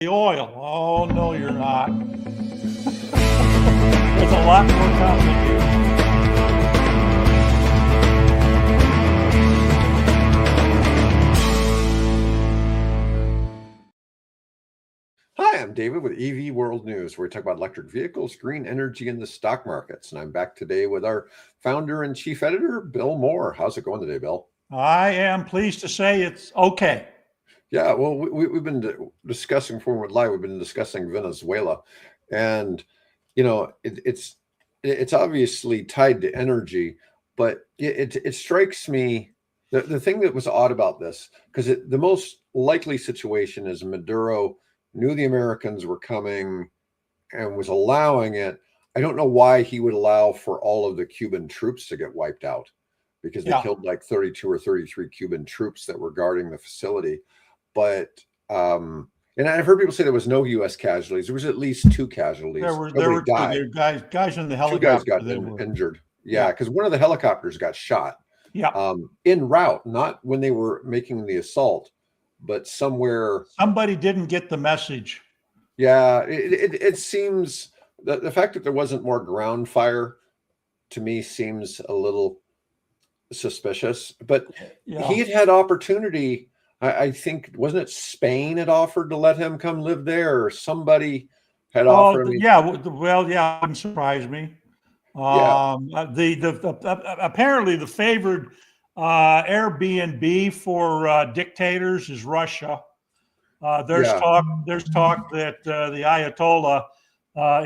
the oil. Oh, no, you're not. It's a lot more complicated. Hi, I'm David with EV World News, where we talk about electric vehicles, green energy, and the stock markets. And I'm back today with our founder and chief editor, Bill Moore. How's it going today, Bill? I am pleased to say it's okay. Yeah, well, we've been discussing Forward Live. We've been discussing Venezuela, and it's obviously tied to energy, but it strikes me the thing that was odd about this, because the most likely situation is Maduro knew the Americans were coming and was allowing it. I don't know why he would allow for all of the Cuban troops to get wiped out, because they killed like 32 or 33 Cuban troops that were guarding the facility. But and I've heard people say there was no U.S. casualties. There was at least 2 casualties. There were guys in the helicopter. 2 guys got injured. Yeah, because one of the helicopters got shot. Yeah. En route, not when they were making the assault, but somewhere. Somebody didn't get the message. Yeah, it seems that the fact that there wasn't more ground fire, to me, seems a little suspicious. But he had opportunity. I think, wasn't it Spain had offered to let him come live there, or somebody had offered him? It wouldn't surprise me. Apparently the favored Airbnb for dictators is Russia. There's talk that the Ayatollah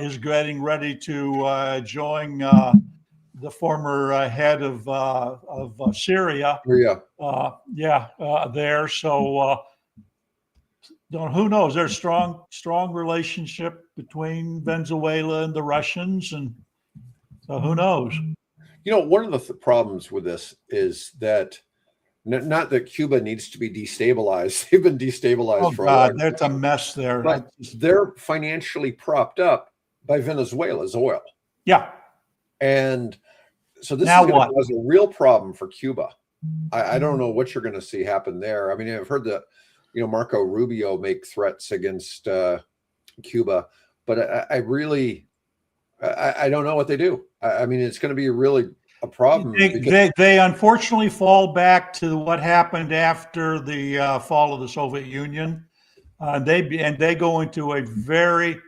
is getting ready to join the former head of Syria. There. So who knows? There's strong relationship between Venezuela and the Russians, and so who knows? One of the problems with this is that not that Cuba needs to be destabilized. They've been destabilized for a long time. That's a mess there. But they're financially propped up by Venezuela's oil. Yeah. And so this is going to cause a real problem for Cuba. I don't know what you're going to see happen there. I mean, I've heard that, Marco Rubio make threats against Cuba, but I really don't know what they do. I mean, it's going to be really a problem. They unfortunately fall back to what happened after the fall of the Soviet Union. They go into a very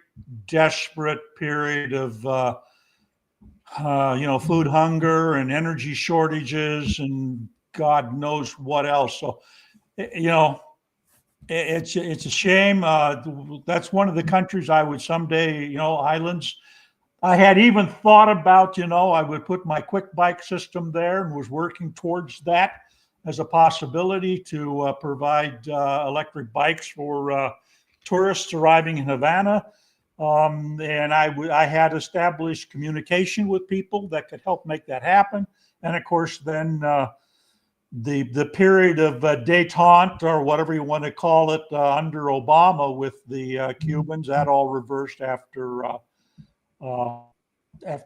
desperate period of food hunger and energy shortages and God knows what else. So, it's a shame. That's one of the countries I would someday, islands. I had even thought about, I would put my quick bike system there and was working towards that as a possibility to provide electric bikes for tourists arriving in Havana. And I had established communication with people that could help make that happen. And of course, then the period of détente, or whatever you want to call it, under Obama with the Cubans, that all reversed after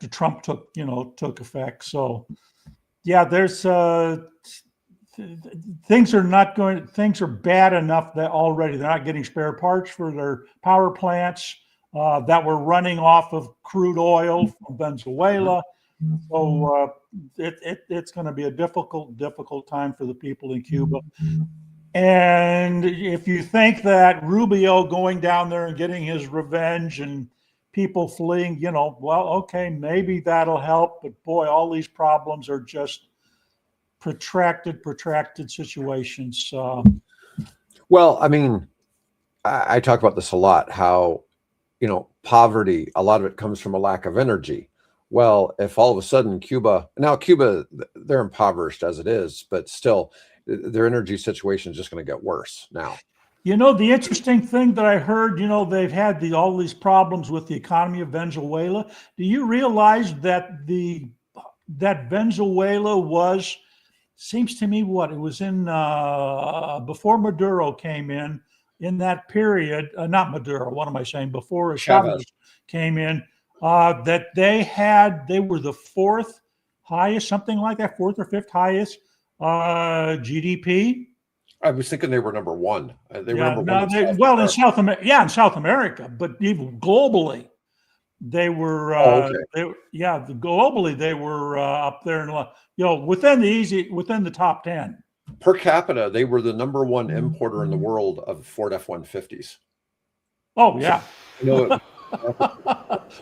Trump took effect. So yeah, there's things are bad enough that already they're not getting spare parts for their power plants that were running off of crude oil from Venezuela. So it's going to be a difficult time for the people in Cuba. And if you think that Rubio going down there and getting his revenge and people fleeing, okay, maybe that'll help. But boy, all these problems are just protracted situations. Well, I mean, I talk about this a lot, how, poverty, a lot of it comes from a lack of energy. Well, if all of a sudden Cuba, they're impoverished as it is, but still their energy situation is just going to get worse now. The interesting thing that I heard, they've had all these problems with the economy of Venezuela. Do you realize that that Venezuela seems to me it was in before Maduro came in that period, not Maduro, what am I saying? Before Chavez came in, that they were the 4th highest, something like that, 4th or 5th highest GDP. I was thinking they were number one. They were Yeah, number no, one in South well, in America. South America, yeah, in South America, but even globally, they were, Oh, okay. globally they were up there, and within the top 10. Per capita, they were the number one importer in the world of Ford F-150s. Oh So, yeah. you know,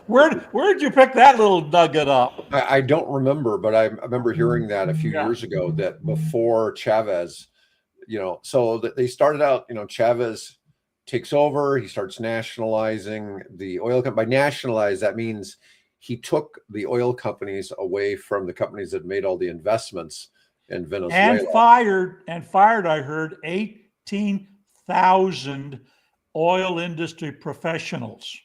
Where'd you pick that little nugget up? I don't remember, but I remember hearing that a few Yeah. years ago that before Chavez, so that they started out, Chavez takes over, he starts nationalizing the oil company. By nationalize, that means he took the oil companies away from the companies that made all the investments in Venezuela. And fired, I heard, 18,000 oil industry professionals.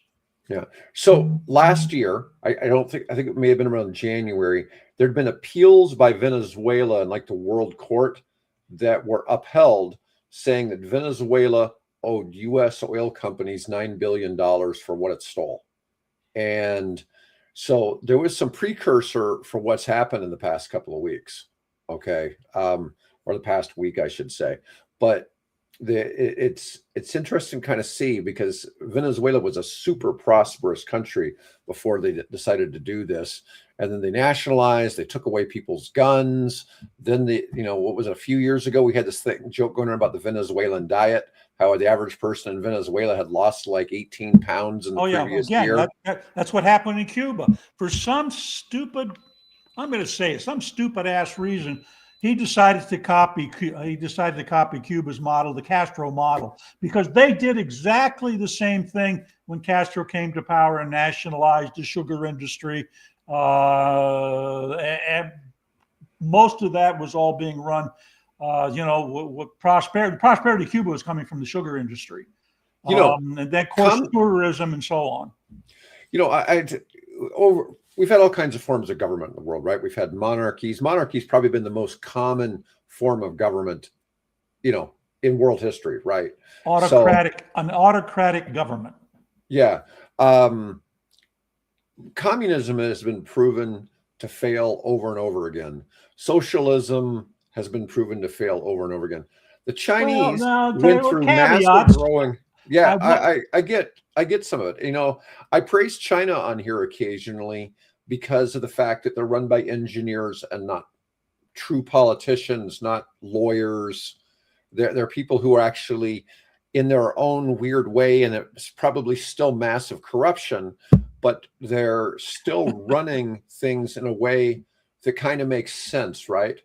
Yeah. So last year, I think it may have been around January, there'd been appeals by Venezuela in like the world court that were upheld, saying that Venezuela owed U.S. oil companies $9 billion for what it stole. And so there was some precursor for what's happened in the past couple of weeks. Okay. Or the past week, I should say. But it's interesting to kind of see, because Venezuela was a super prosperous country before they decided to do this, and then they nationalized, they took away people's guns. Then what was it, a few years ago, we had this joke going on about the Venezuelan diet, how the average person in Venezuela had lost like 18 pounds in the previous year. That's what happened in Cuba. For some stupid, I'm going to say it, some stupid ass reason, he decided to copy Cuba's model, the Castro model, because they did exactly the same thing when Castro came to power and nationalized the sugar industry. And most of that was all being run, with prosperity. Prosperity Cuba was coming from the sugar industry, and then, of course, tourism and so on. We've had all kinds of forms of government in the world, right? We've had monarchies. Monarchies probably been the most common form of government, in world history, right? An autocratic government. Yeah. Communism has been proven to fail over and over again. Socialism has been proven to fail over and over again. The Chinese went through massive growing. Yeah, I get some of it. I praise China on here occasionally because of the fact that they're run by engineers and not true politicians, not lawyers. They're people who are actually in their own weird way, and it's probably still massive corruption, but they're still running things in a way that kind of makes sense, right?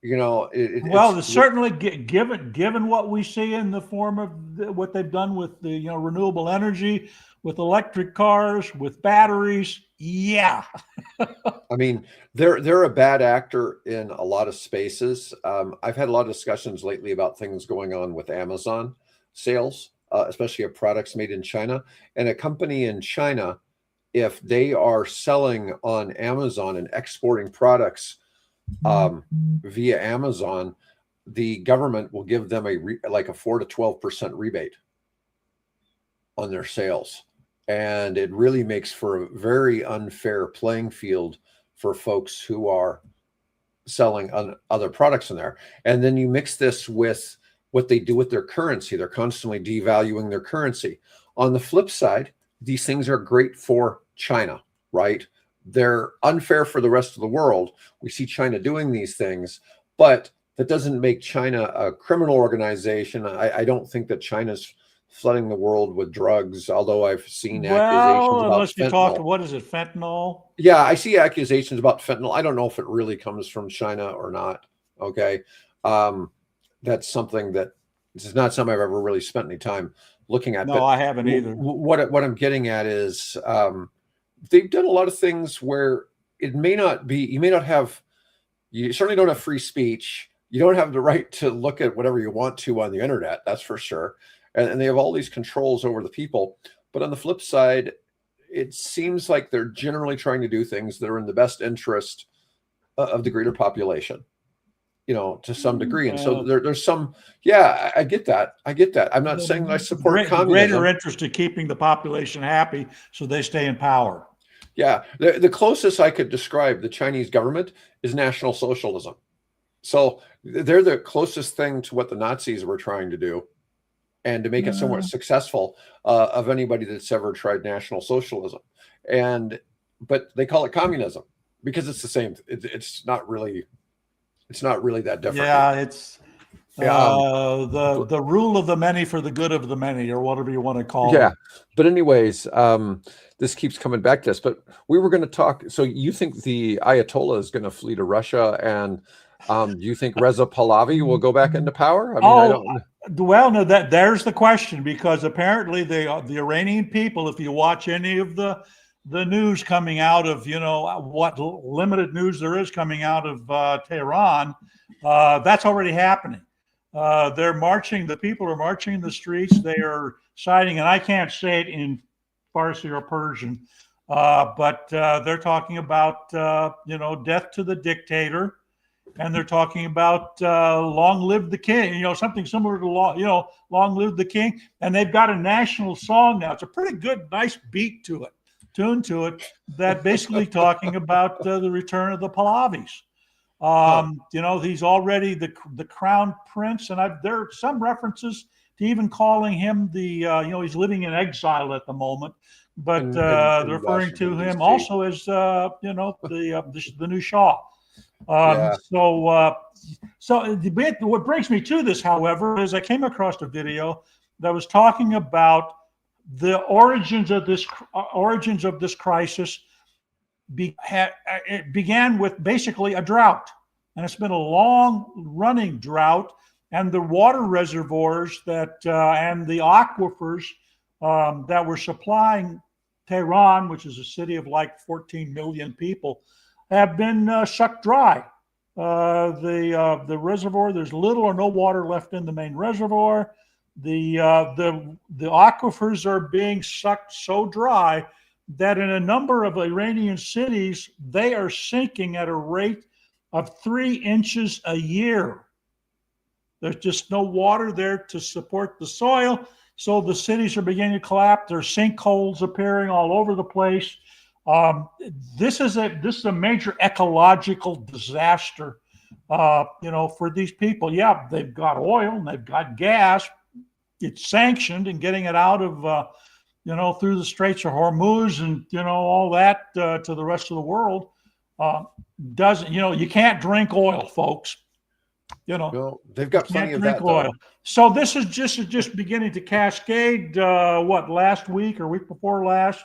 It's certainly, given what we see in the form of what they've done with the renewable energy, with electric cars, with batteries. Yeah. I mean, they're a bad actor in a lot of spaces. I've had a lot of discussions lately about things going on with Amazon sales, especially of products made in China. And a company in China, if they are selling on Amazon and exporting products via Amazon, the government will give them a 4 to 12% rebate on their sales. And it really makes for a very unfair playing field for folks who are selling other products in there. And then you mix this with what they do with their currency. They're constantly devaluing their currency. On the flip side, these things are great for China, right? They're unfair for the rest of the world. We see China doing these things, but that doesn't make China a criminal organization. I don't think that China's flooding the world with drugs, although I've seen accusations about unless you talk to, fentanyl. what is it, fentanyl? Yeah, I see accusations about fentanyl. I don't know if it really comes from China or not. Okay. That's something that this is not something I've ever really spent any time looking at. No, but I haven't either. What I'm getting at is they've done a lot of things where it may not be, you certainly don't have free speech. You don't have the right to look at whatever you want to on the internet. That's for sure. And they have all these controls over the people. But on the flip side, it seems like they're generally trying to do things that are in the best interest of the greater population, to some degree. And so there's some, I get that. I'm not saying that I support communism. Greater interest in keeping the population happy so they stay in power. Yeah. The closest I could describe the Chinese government is National Socialism. So they're the closest thing to what the Nazis were trying to do, and to make it somewhat successful, of anybody that's ever tried National Socialism. But they call it communism because it's the same. It's not really that different. Yeah, it's the rule of the many for the good of the many, or whatever you want to call it. But anyways, this keeps coming back to us. But we were going to talk. So you think the Ayatollah is going to flee to Russia, and do you think Reza Pahlavi will go back into power? I mean, I don't. Well, no, there's the question, because apparently the Iranian people, if you watch any of the news coming out of, what limited news there is coming out of Tehran, that's already happening. They're marching. The people are marching in the streets. They are citing, and I can't say it in Farsi or Persian, but they're talking about, death to the dictator. And they're talking about long live the king, something similar to long live the king. And they've got a national song now. It's a pretty good, nice beat to it, tune to it, that basically talking about the return of the Pahlavis. He's already the crown prince, and there are some references to even calling him he's living in exile at the moment, but they're referring to him also as the new Shah. So what brings me to this, however, is I came across a video that was talking about the origins of this crisis. It began with basically a drought, and it's been a long-running drought, and the water reservoirs and the aquifers that were supplying Tehran, which is a city of like 14 million people, have been sucked dry. The reservoir, there's little or no water left in the main reservoir. The aquifers are being sucked so dry that in a number of Iranian cities, they are sinking at a rate of 3 inches a year. There's just no water there to support the soil, so the cities are beginning to collapse. There's sinkholes appearing all over the place. This is a major ecological disaster, for these people. Yeah, they've got oil and they've got gas. It's sanctioned, and getting it out of, through the Straits of Hormuz and, all that to the rest of the world doesn't, you can't drink oil, folks. No, they've got plenty of that oil. So this is just beginning to cascade. Last week or week before last,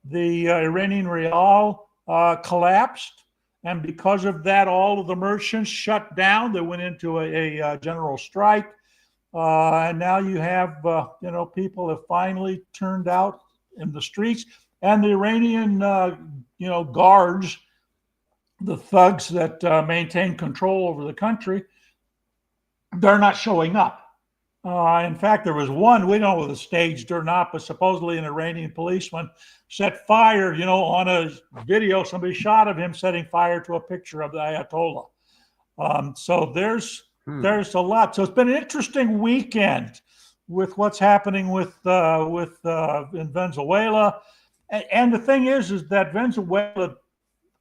the Iranian rial collapsed, and because of that, all of the merchants shut down. They went into a general strike, and now you have people have finally turned out in the streets, and the Iranian guards, the thugs that maintain control over the country, they're not showing up. In fact, there was one, we don't know if it was staged or not, but supposedly an Iranian policeman set fire, on a video, somebody shot of him setting fire to a picture of the Ayatollah. So there's a lot. So it's been an interesting weekend with what's happening with in Venezuela. And the thing is that Venezuela,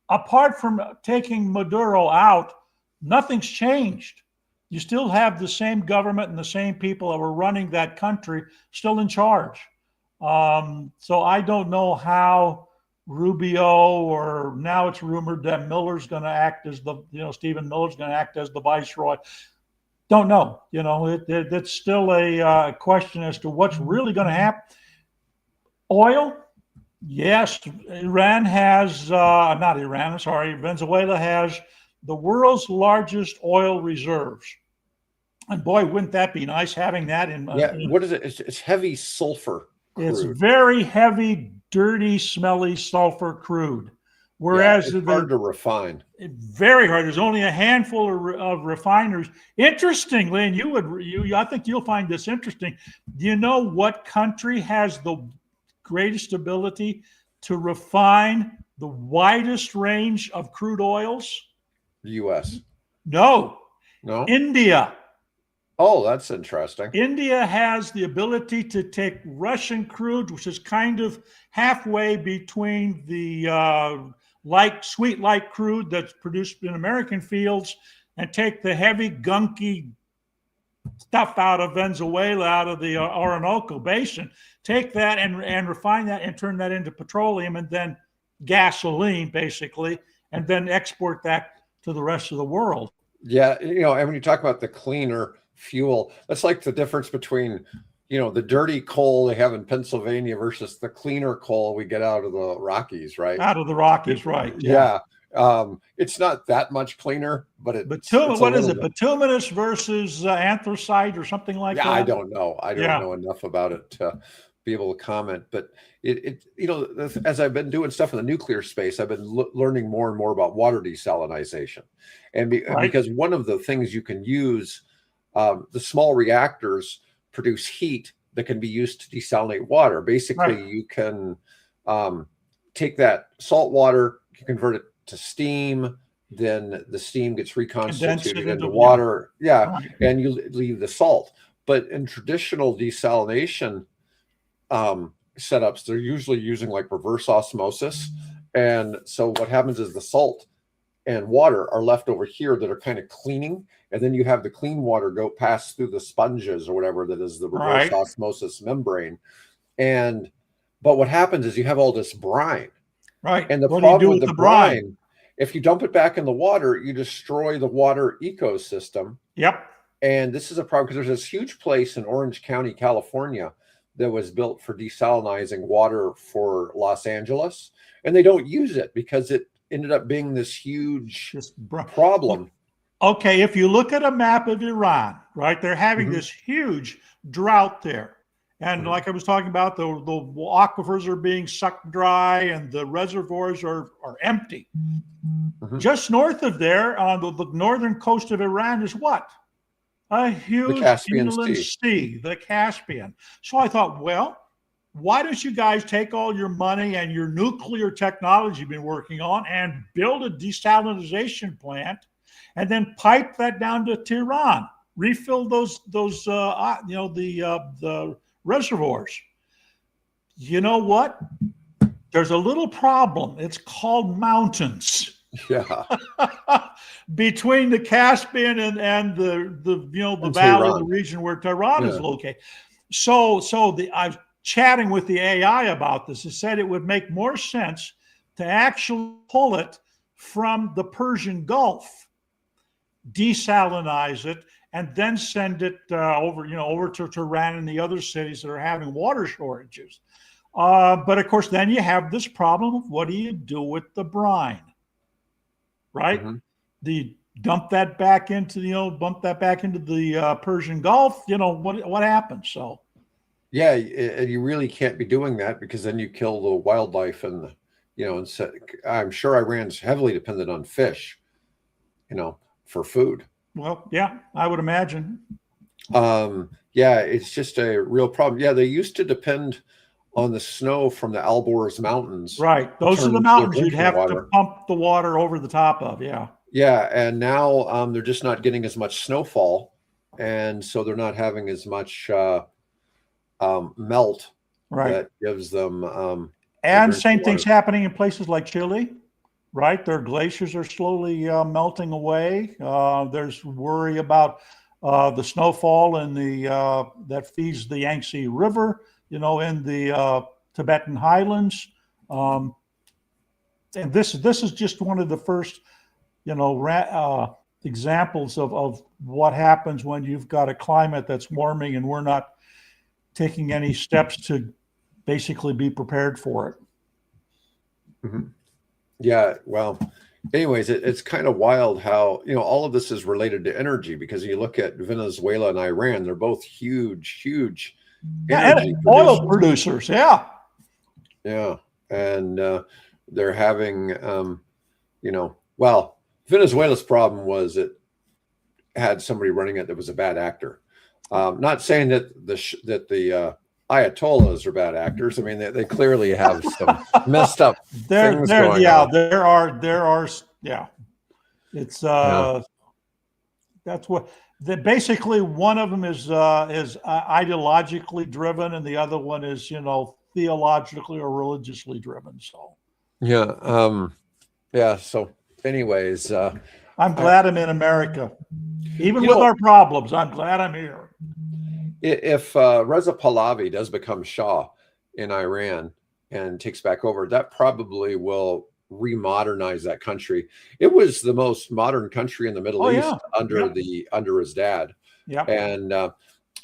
apart from taking Maduro out, nothing's changed. You still have the same government and the same people that were running that country still in charge. So I don't know how Rubio, or now it's rumored that Miller's going to act as Stephen Miller's going to act as the viceroy. Don't know. It's still a question as to what's really going to happen. Oil, yes, Venezuela has the world's largest oil reserves. And boy, wouldn't that be nice having that in? What is it? It's heavy sulfur crude. It's very heavy, dirty, smelly sulfur crude. Whereas it's hard to refine. Very hard. There's only a handful of refineries. Interestingly, and I think you'll find this interesting. Do you know what country has the greatest ability to refine the widest range of crude oils? The U.S. No. India. Oh, that's interesting. India has the ability to take Russian crude, which is kind of halfway between the sweet light crude that's produced in American fields and take the heavy, gunky stuff out of Venezuela, out of the Orinoco Basin, take that and refine that and turn that into petroleum and then gasoline, basically, and then export that to the rest of the world. Yeah, and when you talk about the cleaner fuel, that's like the difference between, the dirty coal they have in Pennsylvania versus the cleaner coal we get out of the Rockies, right? Out of the Rockies, right? Yeah. It's not that much cleaner, but it's what is it? Bituminous versus anthracite or something like that? I don't know. I don't know enough about it to be able to comment. But as I've been doing stuff in the nuclear space, I've been learning more and more about water desalinization, and because one of the things you can use, the small reactors produce heat that can be used to desalinate water. Basically, you can take that salt water, you convert it to steam, then the steam gets reconstituted into water. And you leave the salt. But in traditional desalination setups, they're usually using like reverse osmosis. And so what happens is the salt and water are left over here that are kind of cleaning. And then you have the clean water go pass through the sponges or whatever that is the reverse osmosis membrane. But what happens is you have all this brine. Right. And the problem with the brine, if you dump it back in the water, you destroy the water ecosystem. Yep. And this is a problem because there's this huge place in Orange County, California, that was built for desalinizing water for Los Angeles. And they don't use it because it ended up being this huge problem. Okay, if you look at a map of Iran, right, they're having this huge drought there. And like I was talking about, the aquifers are being sucked dry and the reservoirs are empty. Just north of there, on the northern coast of Iran, is what? A huge inland sea, the Caspian. So I thought, well, why don't you guys take all your money and your nuclear technology you've been working on and build a desalinization plant and then pipe that down to Tehran, refill the reservoirs. You know what? There's a little problem. It's called mountains. Yeah. Between the Caspian and the valley, the region where Tehran is located. So I was chatting with the AI about this. It said it would make more sense to actually pull it from the Persian Gulf, desalinize it, and then send it over to Tehran and the other cities that are having water shortages. But of course, then you have this problem of what do you do with the brine, right? Do you dump that back into the Persian Gulf? What happens? So, yeah, you really can't be doing that because then you kill the wildlife and I'm sure Iran's heavily dependent on fish, for food. Well, yeah, I would imagine. Yeah, it's just a real problem. Yeah, they used to depend on the snow from the Alborz Mountains. Right. Those are the mountains you'd have to pump the water over the top of. Yeah. Yeah. And now they're just not getting as much snowfall. And so they're not having as much melt that gives them. And same thing's happening in places like Chile. Right, their glaciers are slowly melting away. There's worry about the snowfall and that feeds the Yangtze River, in the Tibetan highlands. And this is just one of the first, examples of what happens when you've got a climate that's warming and we're not taking any steps to basically be prepared for it. Yeah, well, anyways, it's kind of wild how, all of this is related to energy because you look at Venezuela and Iran, they're both huge energy oil producers. Yeah. Yeah. And they're having, Venezuela's problem was it had somebody running it that was a bad actor. Not saying that the Ayatollahs are bad actors. I mean, they clearly have some messed up things going on. There are. It's that's what. Basically, one of them is ideologically driven, and the other one is theologically or religiously driven. So yeah. So, anyways, I'm glad I'm in America. Even You with know, our problems, I'm glad I'm here. if Reza Pahlavi does become Shah in Iran and takes back over, that probably will remodernize that country. It was the most modern country in the Middle Oh, East yeah. under Yep. under his dad. Yep. And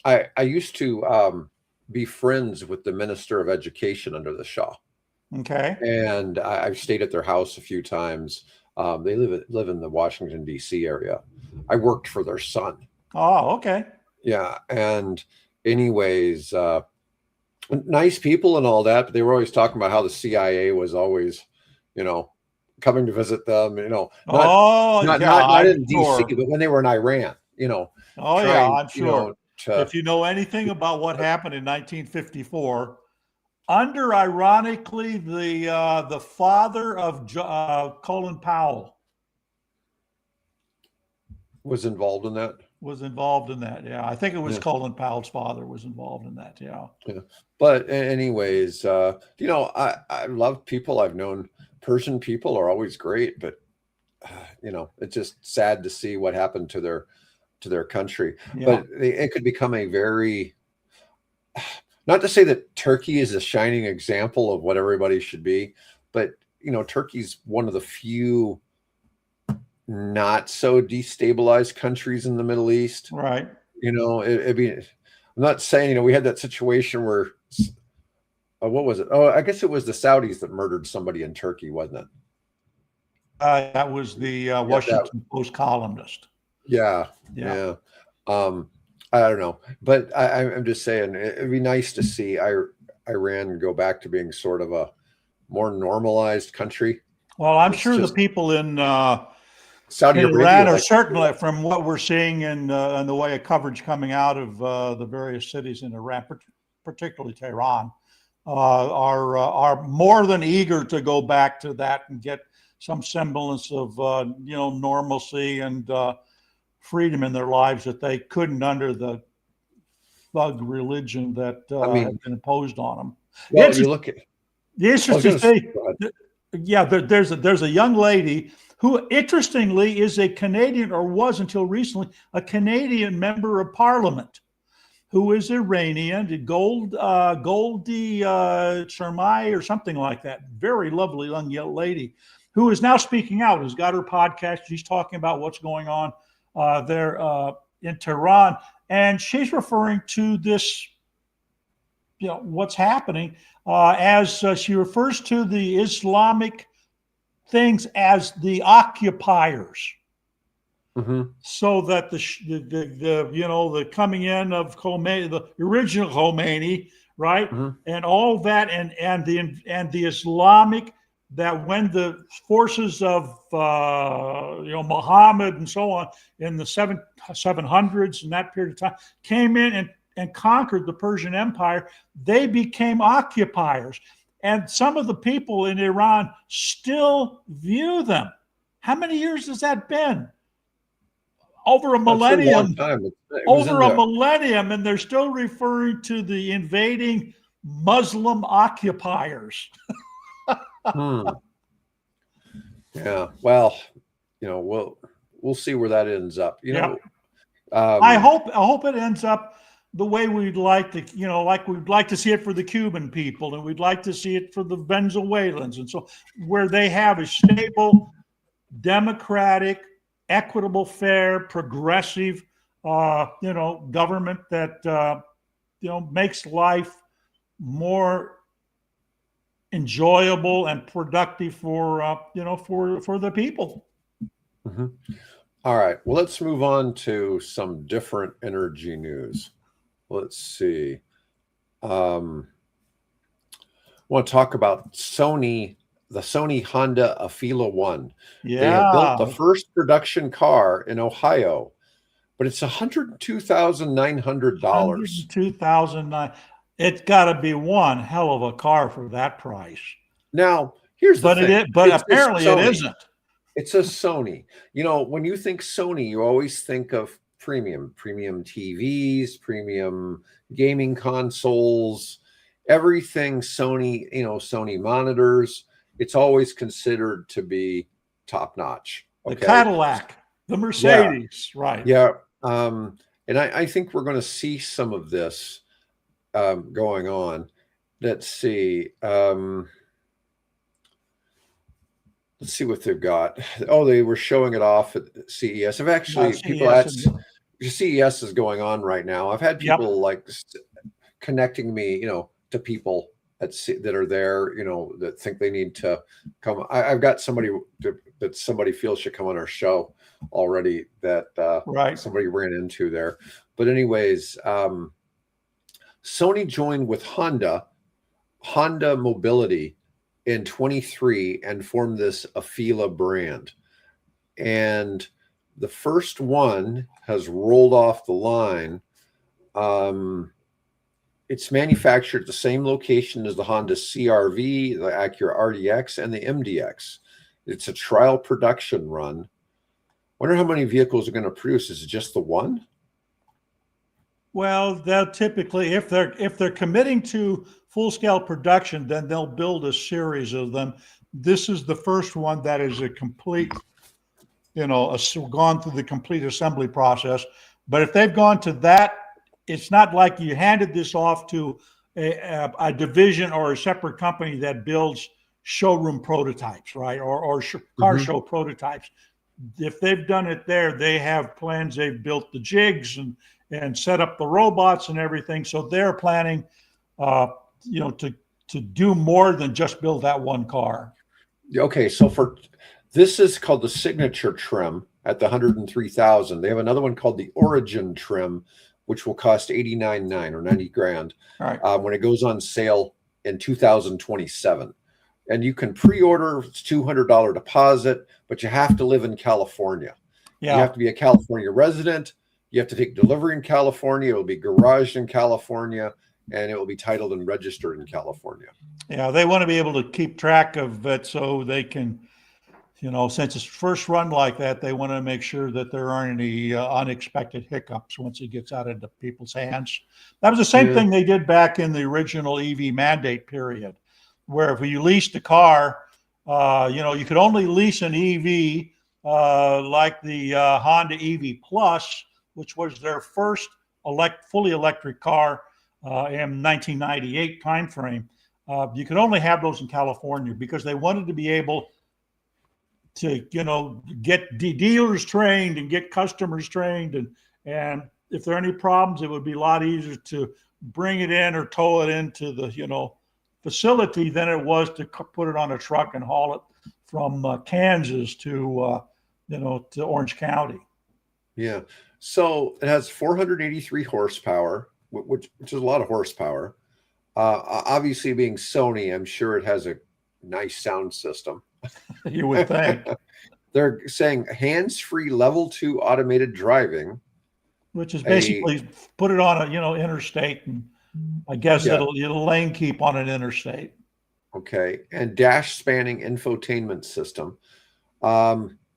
I used to be friends with the Minister of Education under the Shah, Okay. and I've stayed at their house a few times. They live in the Washington D.C. area. I worked for their son. Oh, okay. Yeah, and anyways, nice people and all that, but they were always talking about how the CIA was always, you know, coming to visit them. You know, Oh, yeah, not I'm in D.C., sure. but when they were in Iran. You know, Oh, yeah, trying, I'm sure. to If you know anything about what happened in 1954, under, ironically, the father of Colin Powell was involved in that. was involved in that. Yeah, I think it was Yeah. Colin Powell's father was involved in that. Yeah. Yeah. But anyways, I love people. I've known Persian people are always great, but it's just sad to see what happened to their country. Yeah. But it could become a very, not to say that Turkey is a shining example of what everybody should be, but Turkey's one of the few not so destabilized countries in the Middle East. Right. It'd be, I'm not saying, we had that situation where, what was it? Oh, I guess it was the Saudis that murdered somebody in Turkey, wasn't it? That was the Washington Post columnist. Yeah. Yeah. I don't know, but I'm just saying it'd be nice to see Iran go back to being sort of a more normalized country. Well, I'm sure the people in Saudi Iran Arabia are certainly, from what we're seeing in the way of coverage coming out of the various cities in Iran, particularly Tehran, are more than eager to go back to that and get some semblance of normalcy and freedom in their lives that they couldn't under the thug religion that had been imposed on them. Well, you look at the interesting thing. Yeah, there's a young lady who, interestingly, is a Canadian, or was until recently a Canadian member of Parliament, who is Iranian, Goldie Sharmai or something like that. Very lovely young lady who is now speaking out, who's got her podcast. She's talking about what's going on there in Tehran. And she's referring to this, what's happening as she refers to the Islamic things as the occupiers. Mm-hmm. So that the coming in of Khomeini, the original Khomeini, right, mm-hmm. and all that, and the Islamic, that when the forces of Muhammad and so on in the 700s and that period of time came in and conquered the Persian Empire, they became occupiers. And some of the people in Iran still view them. How many years has that been? Over a millennium. Over a millennium, and they're still referring to the invading Muslim occupiers. Yeah. Well, we'll see where that ends up. I hope it ends up the way we'd like to, like we'd like to see it for the Cuban people, and we'd like to see it for the Venezuelans, and so where they have a stable, democratic, equitable, fair, progressive, government that makes life more enjoyable and productive for the people. Mm-hmm. All right. Well, let's move on to some different energy news. Let's see. I want to talk about Sony, the Sony Honda Afeela 1. Yeah. They have built the first production car in Ohio, but it's $102,900. $102,900. It's got to be one hell of a car for that price. Now, here's the thing. But apparently it isn't. It's a Sony. When you think Sony, you always think of premium TVs, premium gaming consoles, everything Sony, Sony monitors. It's always considered to be top notch. Okay? The Cadillac. The Mercedes, right. Yeah. And I think we're going to see some of this going on. Let's see. Let's see what they've got. Oh, they were showing it off at CES. I've actually people at CES is going on right now. I've had people like connecting me, to people that are there, that think they need to come. I've got somebody that somebody feels should come on our show already that somebody ran into there. But anyways, Sony joined with Honda Mobility in 23 and formed this Afeela brand. And the first one has rolled off the line. It's manufactured at the same location as the Honda CR-V, the Acura RDX, and the MDX. It's a trial production run. Wonder how many vehicles are going to produce. Is it just the one? Well, they'll typically, if they're committing to full-scale production, then they'll build a series of them. This is the first one that is a complete, gone through the complete assembly process. But if they've gone to that, it's not like you handed this off to a division or a separate company that builds showroom prototypes, right? Or car show prototypes. If they've done it there, they have plans. They've built the jigs and set up the robots and everything. So they're planning, to do more than just build that one car. Okay, so this is called the signature trim at the 103,000. They have another one called the Origin trim, which will cost $89,900 or $90,000 when it goes on sale in 2027. And you can pre-order. It's $200 deposit, but you have to live in California. You have to be a California resident. You have to take delivery in California. It will be garaged in California, and it will be titled and registered in California. Yeah, they want to be able to keep track of it so they can, since it's first run like that, they want to make sure that there aren't any unexpected hiccups once it gets out into people's hands. That was the same thing they did back in the original EV mandate period, where if you leased a car, you could only lease an EV like the Honda EV Plus, which was their first fully electric car in 1998 timeframe. You could only have those in California because they wanted to be able to, get dealers trained and get customers trained. And if there are any problems, it would be a lot easier to bring it in or tow it into the, facility than it was to put it on a truck and haul it from Kansas to Orange County. Yeah. So it has 483 horsepower, which is a lot of horsepower. Obviously, being Sony, I'm sure it has a nice sound system. You would think. They're saying hands-free level 2 automated driving, which is basically put it on a interstate, and I guess it'll lane keep on an interstate. Okay, and dash spanning infotainment system.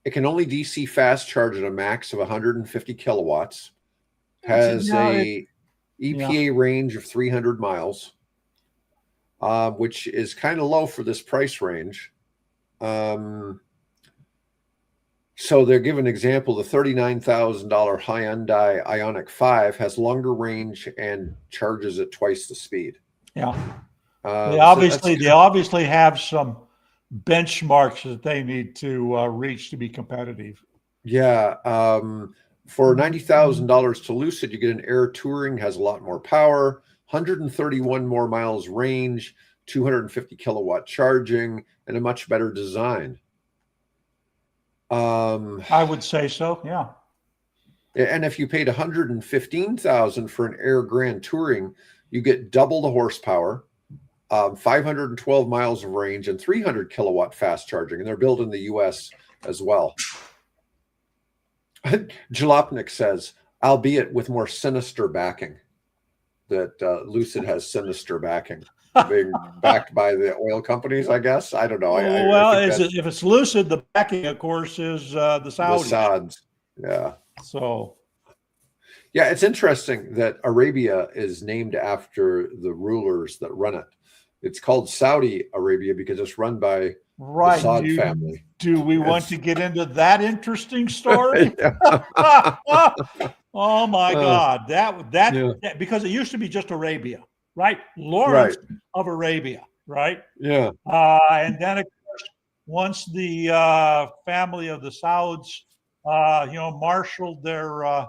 It can only DC fast charge at a max of 150 kilowatts. Has a EPA range of 300 miles, which is kind of low for this price range. So they're giving an example. The $39,000 Hyundai Ioniq 5 has longer range and charges at twice the speed. Yeah. They obviously have some benchmarks that they need to reach to be competitive. Yeah. For $90,000 to Lucid, you get an Air Touring, has a lot more power, 131 more miles range, 250 kilowatt charging, and a much better design. I would say so, yeah. And if you paid $115,000 for an Air Grand Touring, you get double the horsepower, 512 miles of range, and 300 kilowatt fast charging. And they're built in the U.S. as well. Jalopnik says, albeit with more sinister backing, that Lucid has sinister backing, being backed by the oil companies, I guess. I don't know. If it's Lucid, the backing, of course, is the Saudis. The Sauds. Yeah. So. Yeah, it's interesting that Arabia is named after the rulers that run it. It's called Saudi Arabia because it's run by the Right. Saud family. Do we want to get into that interesting story? Oh my God. That because it used to be just Arabia, right? Lawrence Right. of Arabia, right? Yeah. And then of course, once the family of the Sauds, marshaled their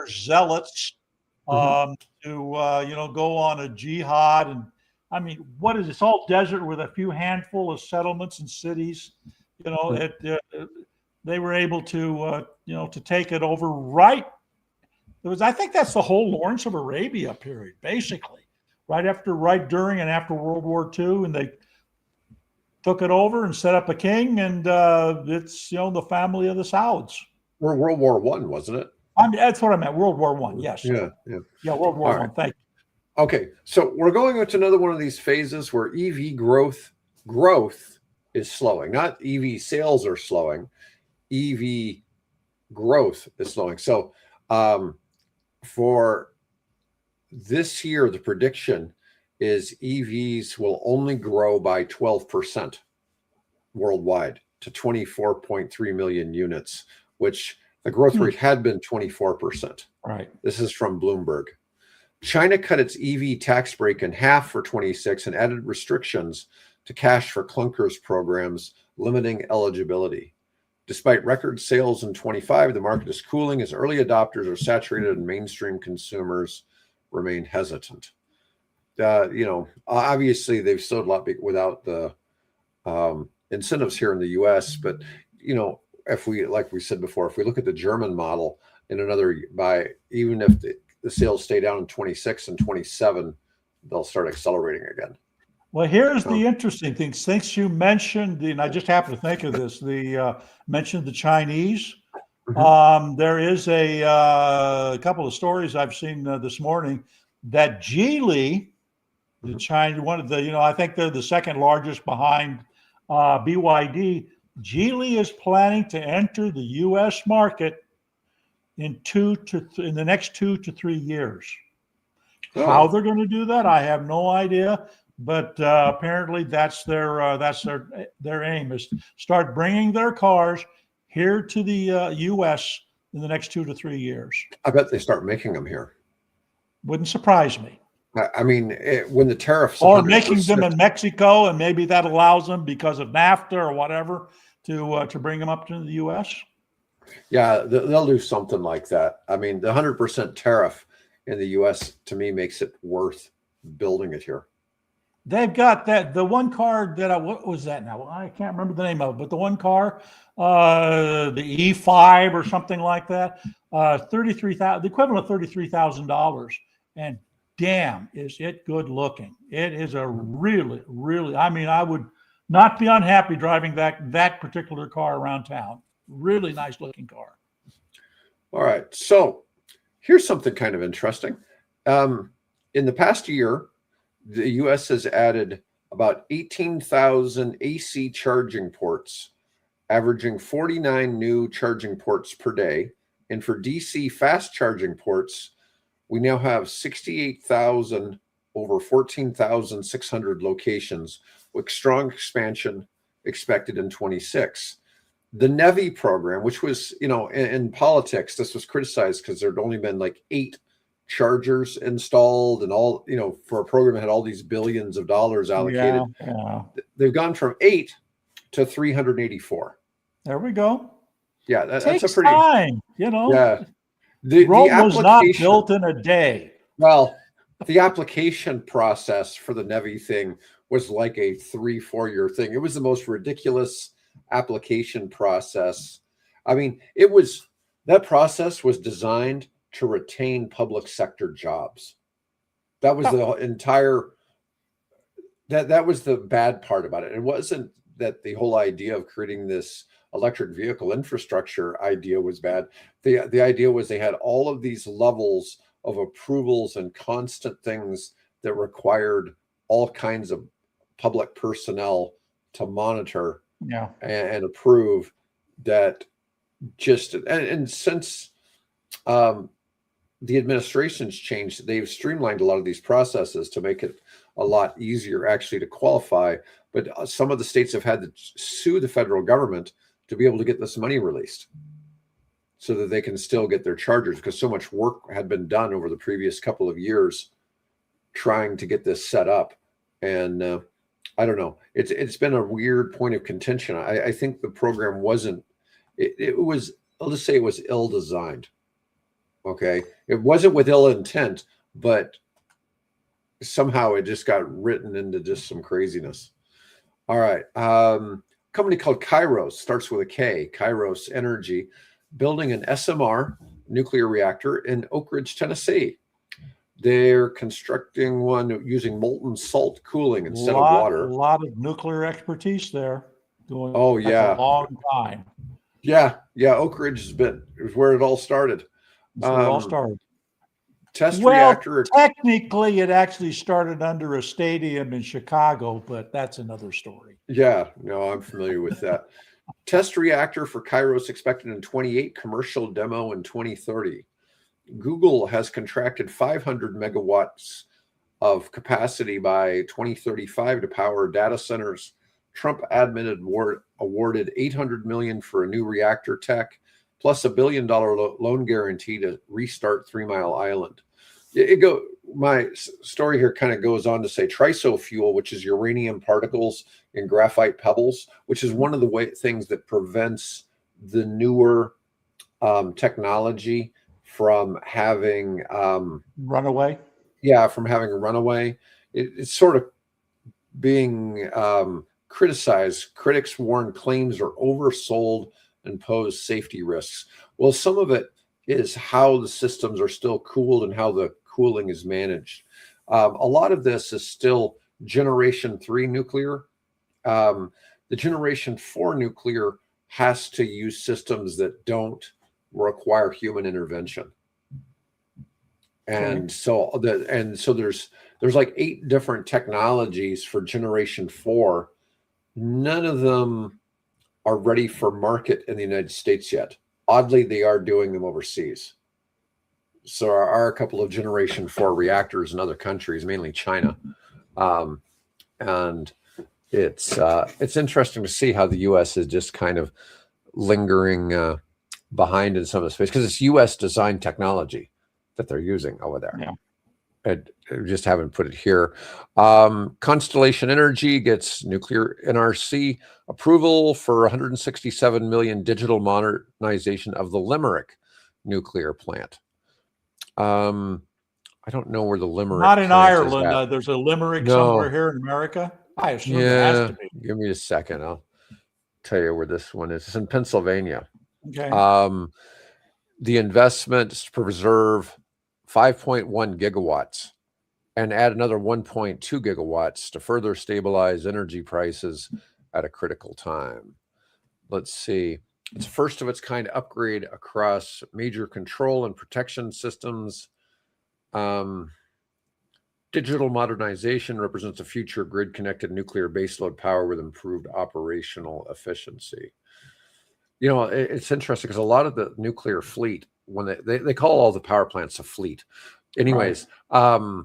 zealots to go on a jihad. And I mean, what is this? All desert with a few handful of settlements and cities. They were able to to take it over. Right. I think that's the whole Lawrence of Arabia period, basically, right during and after World War II, and they took it over and set up a king, and it's the family of the Sauds. World War I, wasn't it? I mean, that's what I meant. World War I. Yes. Yeah. World War I. Thank you. Okay, so we're going into another one of these phases where EV growth is slowing. Not EV sales are slowing. EV growth is slowing. So for this year, the prediction is EVs will only grow by 12% worldwide to 24.3 million units, which the growth rate had been 24%. Right. This is from Bloomberg. China cut its EV tax break in half for 26 and added restrictions to cash for clunkers programs, limiting eligibility. Despite record sales in 25, the market is cooling as early adopters are saturated and mainstream consumers remain hesitant. Obviously they've sold a lot without the incentives here in the US, but if we, like we said before, if we look at the German model in even if the sales stay down in 26 and 27, they'll start accelerating again. Well, here's the interesting thing. Since you mentioned, and I just happened to think of this, mentioned the Chinese. There is a couple of stories I've seen this morning that Geely, the China, one of the, I think they're the second largest behind BYD. Geely is planning to enter the U.S. market in the next 2 to 3 years. How they're going to do that, I have no idea. But apparently, that's their aim, is to start bringing their cars here to the U.S. in the next 2 to 3 years. I bet they start making them here. Wouldn't surprise me. I mean, when the tariffs or making them in Mexico, and maybe that allows them, because of NAFTA or whatever, to bring them up to the U.S. Yeah, they'll do something like that. I mean, the 100% tariff in the U.S. to me makes it worth building it here. They've got the one car that what was that now? I can't remember the name of it, but the one car, the E5 or something like that, $33,000, the equivalent of $33,000, and damn, is it good looking. It is a really, really, I mean, I would not be unhappy driving that particular car around town. Really nice looking car. All right. So here's something kind of interesting. In the past year, the U.S. has added about 18,000 AC charging ports, averaging 49 new charging ports per day. And for DC fast charging ports, we now have 68,000 over 14,600 locations, with strong expansion expected in 26. The NEVI program, which was, in politics, this was criticized because there'd only been like 8 chargers installed, and all, for a program that had all these billions of dollars allocated. Yeah. They've gone from 8 to 384. There we go. Yeah, that's Takes a pretty time, Yeah. Rome was not built in a day. Well, the application process for the NEVI thing was like a 3-4 year thing. It was the most ridiculous application process. I mean, that process was designed to retain public sector jobs. That was the entire, that was the bad part about it. It wasn't that the whole idea of creating this electric vehicle infrastructure idea was bad. The idea was they had all of these levels of approvals and constant things that required all kinds of public personnel to monitor and approve that. And since the administration's changed. They've streamlined a lot of these processes to make it a lot easier actually to qualify. But some of the states have had to sue the federal government to be able to get this money released so that they can still get their chargers, because so much work had been done over the previous couple of years trying to get this set up. And I don't know. It's been a weird point of contention. I think the program wasn't, it was, I'll just say it was ill-designed. Okay. It wasn't with ill intent, but somehow it just got written into just some craziness. All right. Company called Kairos, starts with a K, Kairos Energy, building an SMR nuclear reactor in Oak Ridge, Tennessee. They're constructing one using molten salt cooling instead of water. A lot of nuclear expertise there. Oh, yeah. A long time. Yeah. Yeah. Oak Ridge is where it all started. That's where it all started. Test reactor. Technically, it actually started under a stadium in Chicago, but that's another story. Yeah. No, I'm familiar with that. Test reactor for Kairos expected in 28, commercial demo in 2030. Google has contracted 500 megawatts of capacity by 2035 to power data centers. Trump admin awarded $800 million for a new reactor tech, plus $1 billion loan guarantee to restart 3 Mile Island. My story here kind of goes on to say triso fuel, which is uranium particles in graphite pebbles, which is one of the things that prevents the newer technology from having runaway. Yeah, from having a runaway. It's sort of being criticized. Critics warn claims are oversold and pose safety risks. Well, some of it is how the systems are still cooled and how the cooling is managed. A lot of this is still generation 3 nuclear. The generation 4 nuclear has to use systems that don't require human intervention. And so there's like 8 different technologies for generation 4. None of them are ready for market in the United States yet. Oddly, they are doing them overseas. So there are a couple of generation 4 reactors in other countries, mainly China. And it's interesting to see how the U.S. is just kind of lingering behind in some of the space, because it's U.S. designed technology that they're using over there. Yeah. I just haven't put it here. Constellation Energy gets nuclear NRC approval for 167 million digital modernization of the Limerick nuclear plant. I don't know where the Limerick. Not in Ireland. There's a Limerick somewhere here in America. I assume there has to be. Give me a second. I'll tell you where this one is. It's in Pennsylvania. Okay. The investment is to preserve 5.1 gigawatts and add another 1.2 gigawatts to further stabilize energy prices at a critical time. Let's see. It's first of its kind upgrade across major control and protection systems. Digital modernization represents a future grid-connected nuclear baseload power with improved operational efficiency. You know, it's interesting because a lot of the nuclear fleet, when they call all the power plants a fleet. Anyways, right.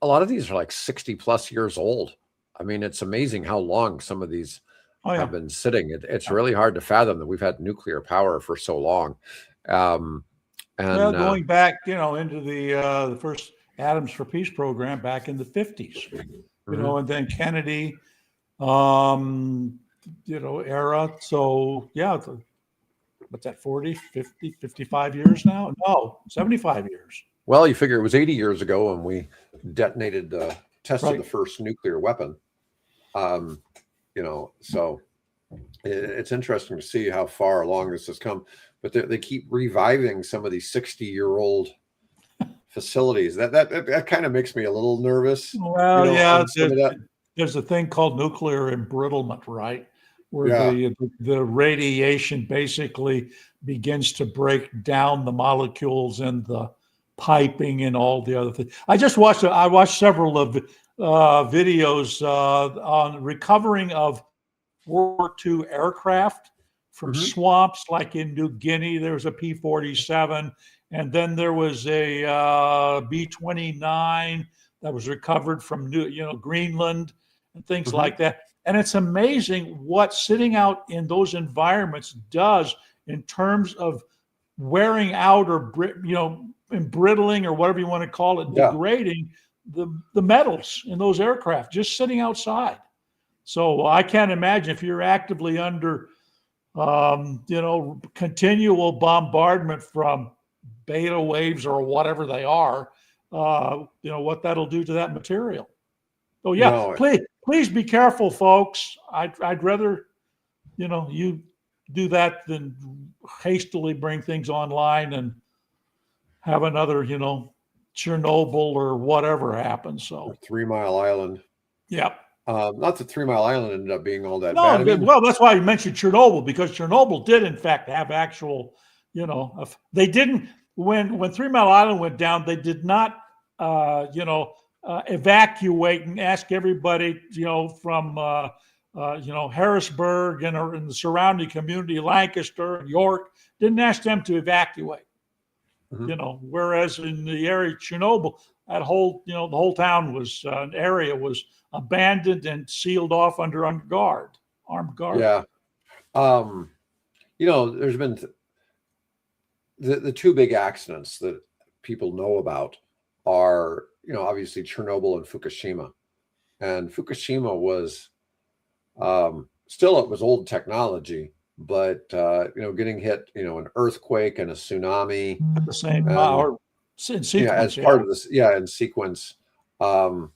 A lot of these are like 60 plus years old. I mean, it's amazing how long some of these have been sitting. It's really hard to fathom that we've had nuclear power for so long. And going back, into the first Atoms for Peace program back in the 50s, and then Kennedy, era. So yeah, what's that, 40, 50, 55 years now? No, 75 years. Well, you figure it was 80 years ago when we detonated the test of the first nuclear weapon. So it's interesting to see how far along this has come. But they keep reviving some of these 60-year-old facilities. That kind of makes me a little nervous. Well, there's a thing called nuclear embrittlement, right? Where the radiation basically begins to break down the molecules and the piping and all the other things. I watched several of videos on recovering of World War II aircraft from swamps, like in New Guinea. There was a P-47, and then there was a B-29 that was recovered from Greenland and things like that. And it's amazing what sitting out in those environments does in terms of wearing out or embrittling or whatever you want to call it, degrading the metals in those aircraft just sitting outside. So I can't imagine if you're actively under continual bombardment from beta waves or whatever they are, what that'll do to that material. So yeah, please be careful, folks. I'd rather, you do that than hastily bring things online and have another, Chernobyl or whatever happen. So 3 Mile Island. Yeah. Not that 3 Mile Island ended up being all that No, bad. I mean, well, that's why you mentioned Chernobyl, because Chernobyl did in fact have actual, they didn't, when 3 Mile Island went down, they did not, evacuate and ask everybody, from, Harrisburg and the surrounding community, Lancaster and York, didn't ask them to evacuate. Whereas in the area of Chernobyl, that whole, the whole town was, an area was abandoned and sealed off under armed guard. Yeah. There's been the two big accidents that people know about are, obviously Chernobyl and Fukushima. And Fukushima was, still, it was old technology, but, getting hit, an earthquake and a tsunami. At the same hour. In sequence, as part of this, in sequence, there's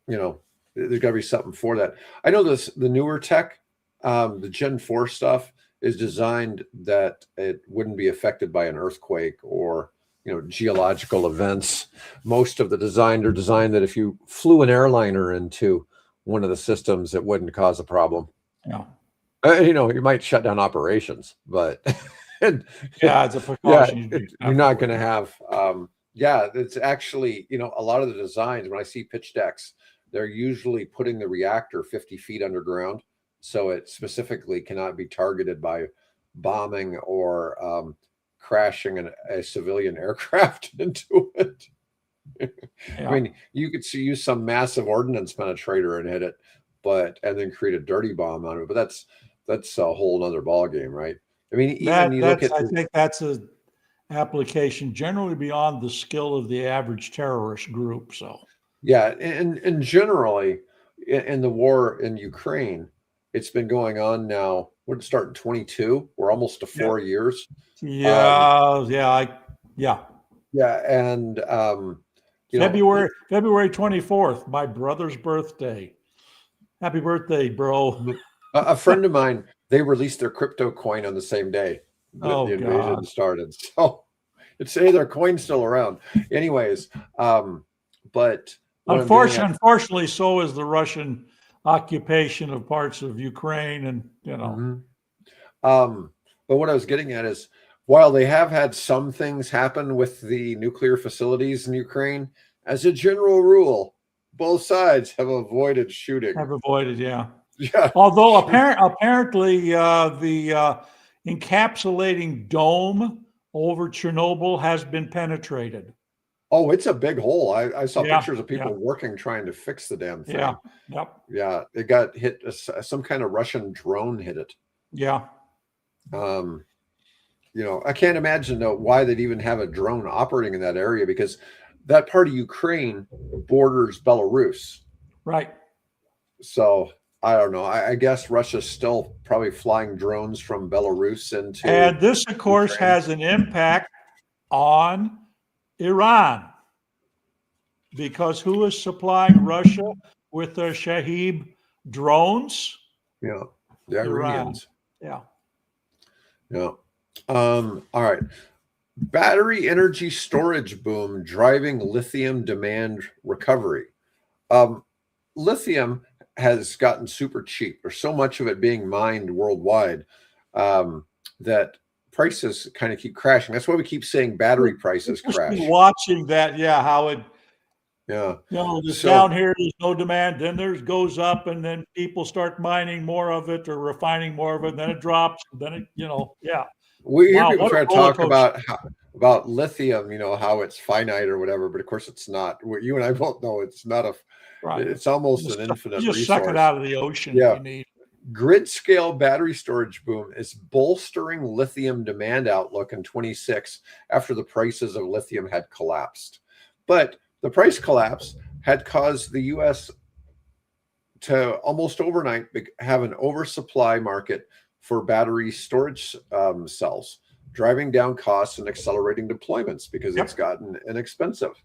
got to be something for that. I know the newer tech, the Gen 4 stuff is designed that it wouldn't be affected by an earthquake or, geological events. Most of the design are designed that if you flew an airliner into one of the systems, it wouldn't cause a problem. Yeah. You might shut down operations, but it's a precaution. You're not going to have, it's actually, a lot of the designs, when I see pitch decks, they're usually putting the reactor 50 feet underground. So it specifically cannot be targeted by bombing or crashing a civilian aircraft into it. I mean, you could use some massive ordnance penetrator and hit it, and then create a dirty bomb out of it. But that's a whole nother ballgame, right? I mean, even I think that's an application generally beyond the skill of the average terrorist group. So and generally in the war in Ukraine, it's been going on now. We're starting 22. We're almost to 4 years. And February 24th, my brother's birthday. Happy birthday, bro. A friend of mine, they released their crypto coin on the same day that the invasion started. So it's their coin's still around. Anyways, but unfortunately, so is the Russian occupation of parts of Ukraine, and but what I was getting at is, while they have had some things happen with the nuclear facilities in Ukraine, as a general rule, both sides have avoided shooting. Yeah. Although apparently the encapsulating dome over Chernobyl has been penetrated. Oh, it's a big hole. I saw pictures of people working trying to fix the damn thing. It got hit. Some kind of Russian drone hit it. I can't imagine though why they'd even have a drone operating in that area, because that part of Ukraine borders Belarus. Right. So I don't know. I guess Russia's still probably flying drones from Belarus into. And this, of course, Ukraine has an impact on Iran, because who is supplying Russia with their Shahid drones? The Iranians. Yeah. All right. Battery energy storage boom driving lithium demand recovery. Lithium has gotten super cheap. There's so much of it being mined worldwide that prices kind of keep crashing. That's why we keep saying battery prices crash. Watching that, how it Yeah. Just So down here, there's no demand. Then there goes up, and then people start mining more of it or refining more of it. Then it drops. And then it, yeah. we hear Wow, people what a try to roller talk coaster! about lithium, how it's finite or whatever, but of course it's not. You and I both know it's not Right. it's almost an infinite You just suck it resource. out of the ocean if Yeah. you need. Grid scale battery storage boom is bolstering lithium demand outlook in 26 after the prices of lithium had collapsed. But the price collapse had caused the US to almost overnight have an oversupply market for battery storage cells, driving down costs and accelerating deployments because it's gotten inexpensive.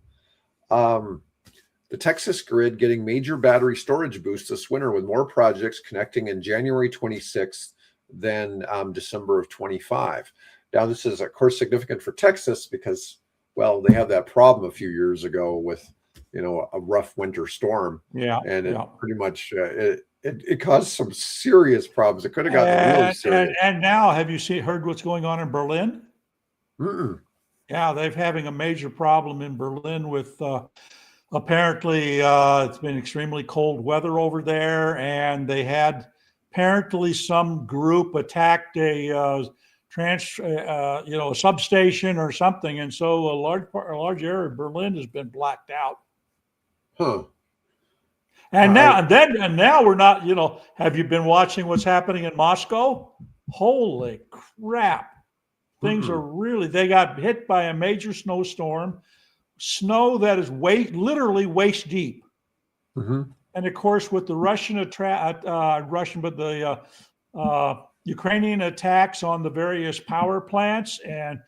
The Texas grid getting major battery storage boosts this winter with more projects connecting in January 26th than December of 25. Now, this is, of course, significant for Texas because, well, they had that problem a few years ago with, a rough winter storm. Yeah. And it pretty much, it caused some serious problems. It could have gotten really serious. And now, have you heard what's going on in Berlin? Mm-mm. Yeah, they're having a major problem in Berlin with apparently it's been extremely cold weather over there, and they had apparently some group attacked a a substation or something, and so a large area of Berlin has been blacked out. Huh. And now we're not. Have you been watching what's happening in Moscow? Holy crap! Things are really. They got hit by a major snowstorm. Snow that is literally waist deep. Mm-hmm. And of course, with the Ukrainian attacks on the various power plants and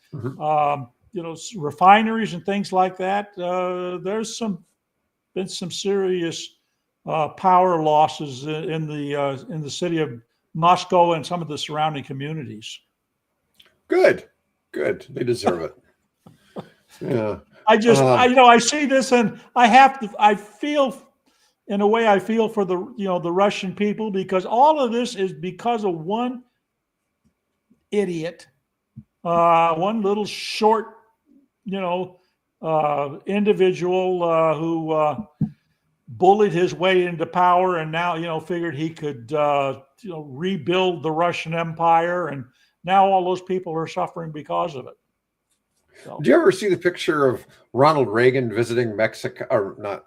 refineries and things like that, there's been some serious power losses in the city of Moscow and some of the surrounding communities. Good. They deserve it. Yeah. I see this and I feel for the Russian people, because all of this is because of one idiot, one little short, individual who bullied his way into power and now, figured he could, rebuild the Russian Empire. And now all those people are suffering because of it. So. Did you ever see the picture of Ronald Reagan visiting Mexico, or not,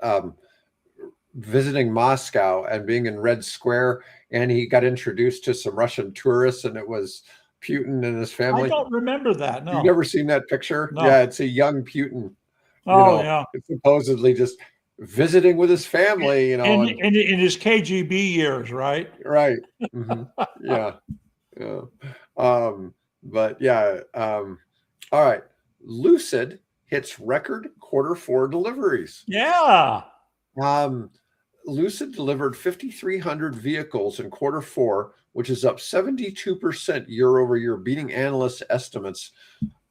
visiting Moscow and being in Red Square, and he got introduced to some Russian tourists, and it was Putin and his family? I don't remember that. No. You've never seen that picture? No. Yeah, it's a young Putin. Yeah. Supposedly just visiting with his family, in his KGB years, right? Right. Mm-hmm. Yeah. But yeah. All right. Lucid hits record Q4 deliveries. Yeah. Lucid delivered 5,300 vehicles in Q4, which is up 72% year over year, beating analysts' estimates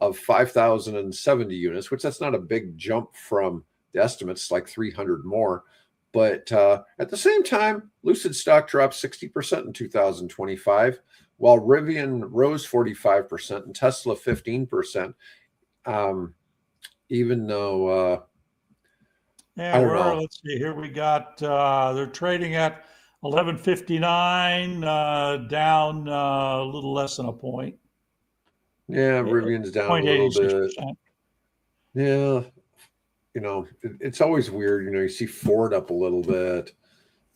of 5,070 units, which that's not a big jump from the estimates, like 300 more. But at the same time, Lucid stock dropped 60% in 2025, while Rivian rose 45% and Tesla 15%. Even though I don't know. Let's see here, we got they're trading at 1159, down a little less than a point. Yeah, Rivian's down a little bit. Yeah, it's always weird. You see Ford up a little bit.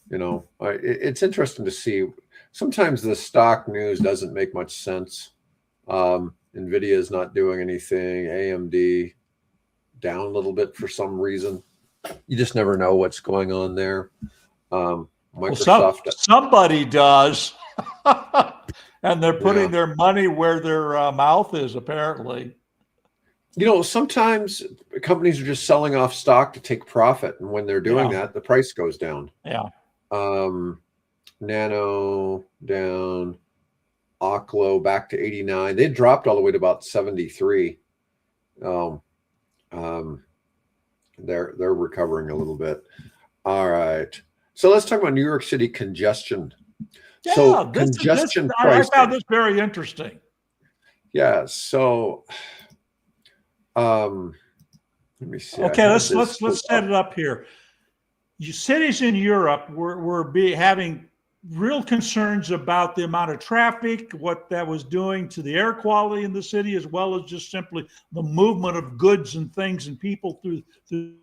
It's interesting to see. Sometimes the stock news doesn't make much sense. NVIDIA is not doing anything. AMD down a little bit for some reason. You just never know what's going on there. Microsoft. Well, somebody does. And they're putting their money where their mouth is, apparently. Sometimes companies are just selling off stock to take profit. And when they're doing that, the price goes down. Yeah. Nano down. Oklo back to 89. They dropped all the way to about 73. They're recovering a little bit. All right. So let's talk about New York City congestion. Yeah, so congestion pricing. I found this very interesting. Yeah. So Let me see. Okay, let's set it up here. Cities in Europe were having real concerns about the amount of traffic, what that was doing to the air quality in the city, as well as just simply the movement of goods and things and people through the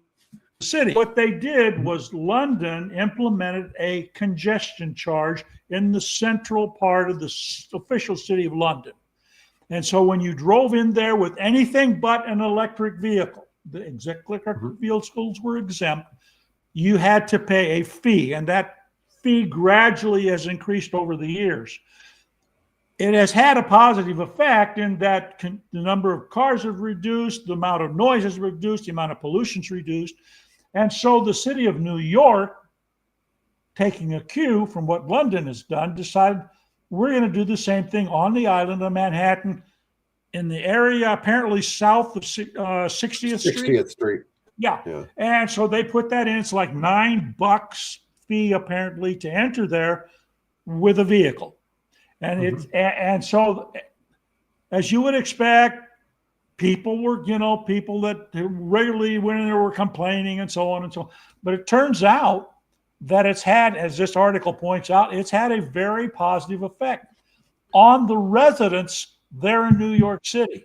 city. What they did was London implemented a congestion charge in the central part of the official city of London. And so when you drove in there with anything but an electric vehicle, the electric vehicles were exempt, you had to pay a fee, and that fee gradually has increased over the years. It has had a positive effect in that the number of cars have reduced, the amount of noise has reduced, the amount of pollution is reduced. And so the city of New York, taking a cue from what London has done, decided we're going to do the same thing on the island of Manhattan in the area apparently south of 60th Street. 60th Street. Yeah. And so they put that in. It's like $9 fee apparently to enter there with a vehicle. And and so as you would expect, people that regularly went in there were complaining and so on and so on. But it turns out that it's had, as this article points out, it's had a very positive effect on the residents there in New York City.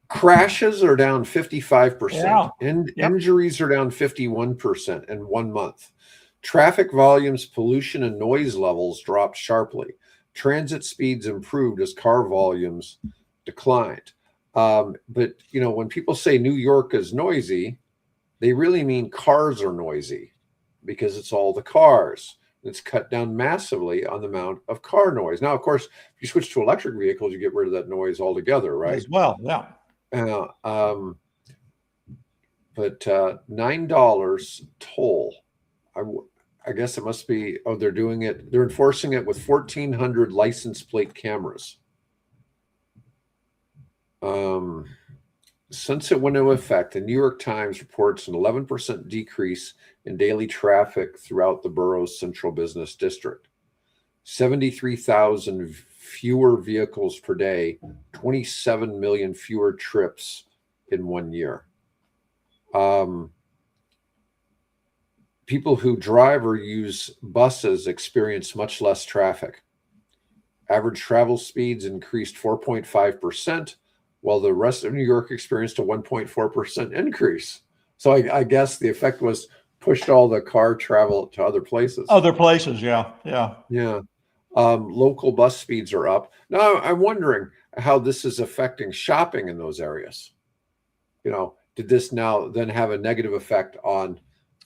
Crashes are down 55%. Yeah. Injuries are down 51% in 1 month. Traffic volumes, pollution, and noise levels dropped sharply. Transit speeds improved as car volumes declined. But, when people say New York is noisy, they really mean cars are noisy because it's all the cars. It's cut down massively on the amount of car noise. Now, of course, if you switch to electric vehicles, you get rid of that noise altogether, right? As well, yeah. But $9 toll. I guess it must be, they're enforcing it with 1,400 license plate cameras. Since it went into effect, the New York Times reports an 11% decrease in daily traffic throughout the borough's central business district. 73,000 fewer vehicles per day, 27 million fewer trips in 1 year. People who drive or use buses experience much less traffic. Average travel speeds increased 4.5%, while the rest of New York experienced a 1.4% increase. So I guess the effect was pushed all the car travel to other places. Yeah. Local bus speeds are up. Now, I'm wondering how this is affecting shopping in those areas. Did this now then have a negative effect on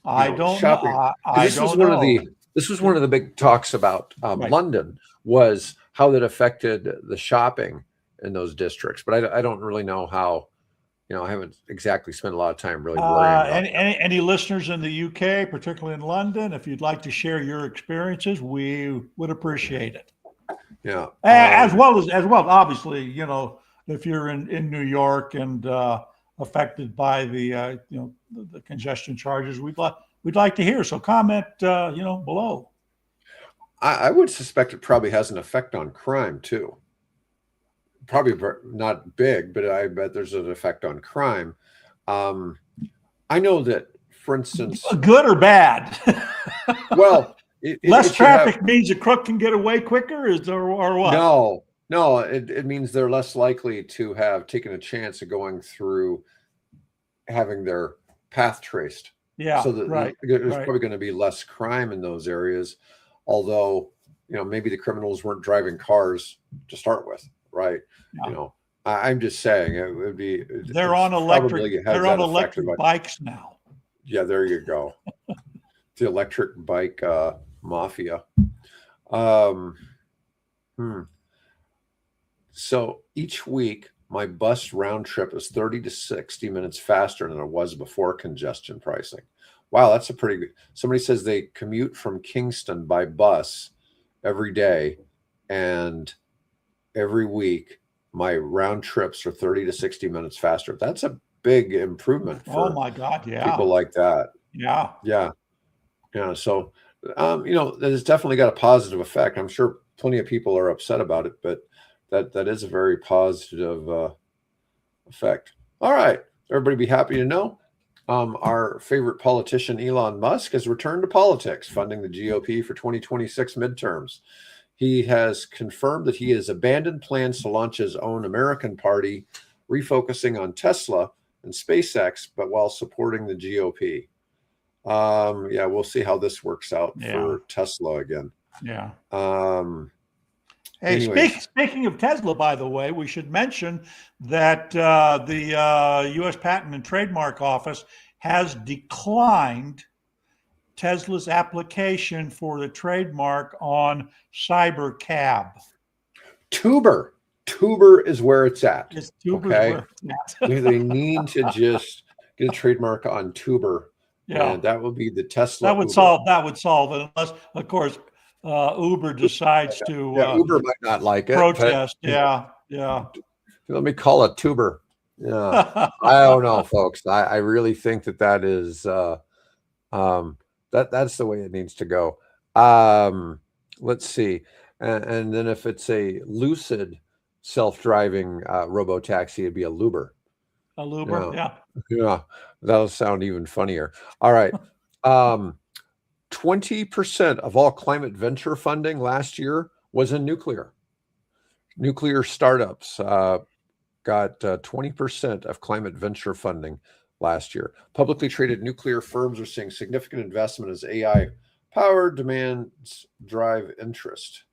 shopping? This was one of the big talks about London, was how that affected the shopping in those districts. But I don't really know how. I haven't exactly spent a lot of time really worrying about any listeners in the UK, particularly in London, if you'd like to share your experiences, we would appreciate it. Yeah. As well, obviously, if you're in New York and affected by the the congestion charges, we'd like to hear. So comment below. I would suspect it probably has an effect on crime too. Probably not big, but I bet there's an effect on crime. I know that, for instance, good or bad. Well, less traffic means a crook can get away quicker, or what? No, it means they're less likely to have taken a chance of going through having their path traced. Yeah, so there's probably going to be less crime in those areas. Although, maybe the criminals weren't driving cars to start with. Right. Yeah. I'm just saying it would be. They're on electric bikes now. Yeah, there you go. The electric bike mafia. So each week, my bus round trip is 30 to 60 minutes faster than it was before congestion pricing. Wow, that's a pretty good. Somebody says they commute from Kingston by bus every day, and every week, my round trips are 30 to 60 minutes faster. That's a big improvement for my God, people like that. Yeah. So, that has definitely got a positive effect. I'm sure plenty of people are upset about it, but that is a very positive effect. All right. Everybody be happy to know. Our favorite politician, Elon Musk, has returned to politics, funding the GOP for 2026 midterms. He has confirmed that he has abandoned plans to launch his own American party, refocusing on Tesla and SpaceX, but while supporting the GOP. Yeah, we'll see how this works out for Tesla again. Yeah. Hey, speaking of Tesla, by the way, we should mention that the U.S. Patent and Trademark Office has declined Tesla's application for the trademark on Cybercab. Tuber is where it's at. Yes, Tuber is where it's at. They need to just get a trademark on Tuber. Yeah, and that would be the Tesla. That would solve it, unless, of course, Uber decides to. Uber might not like it. Protest. Yeah. Let me call it Tuber. Yeah, I don't know, folks. I really think that is that's the way it needs to go. Let's see, and then if it's a Lucid self-driving robo-taxi, it'd be a Luber. A Luber, yeah, that'll sound even funnier. All right, 20% of all climate venture funding last year was in nuclear. Nuclear startups got 20% of climate venture funding last year. Publicly traded nuclear firms are seeing significant investment as AI power demands drive interest.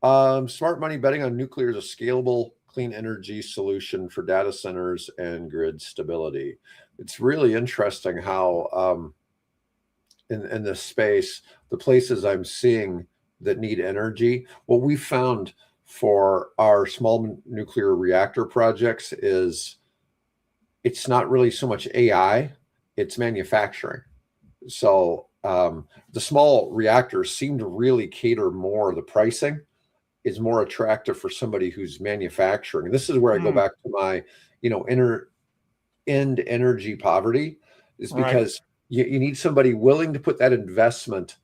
Smart money betting on nuclear is a scalable, clean energy solution for data centers and grid stability. It's really interesting how in this space, the places I'm seeing that need energy, what we found for our small nuclear reactor projects is it's not really so much AI, it's manufacturing. So the small reactors seem to really cater more, the pricing is more attractive for somebody who's manufacturing. And this is where I go back to my, end energy poverty, is because you need somebody willing to put that investment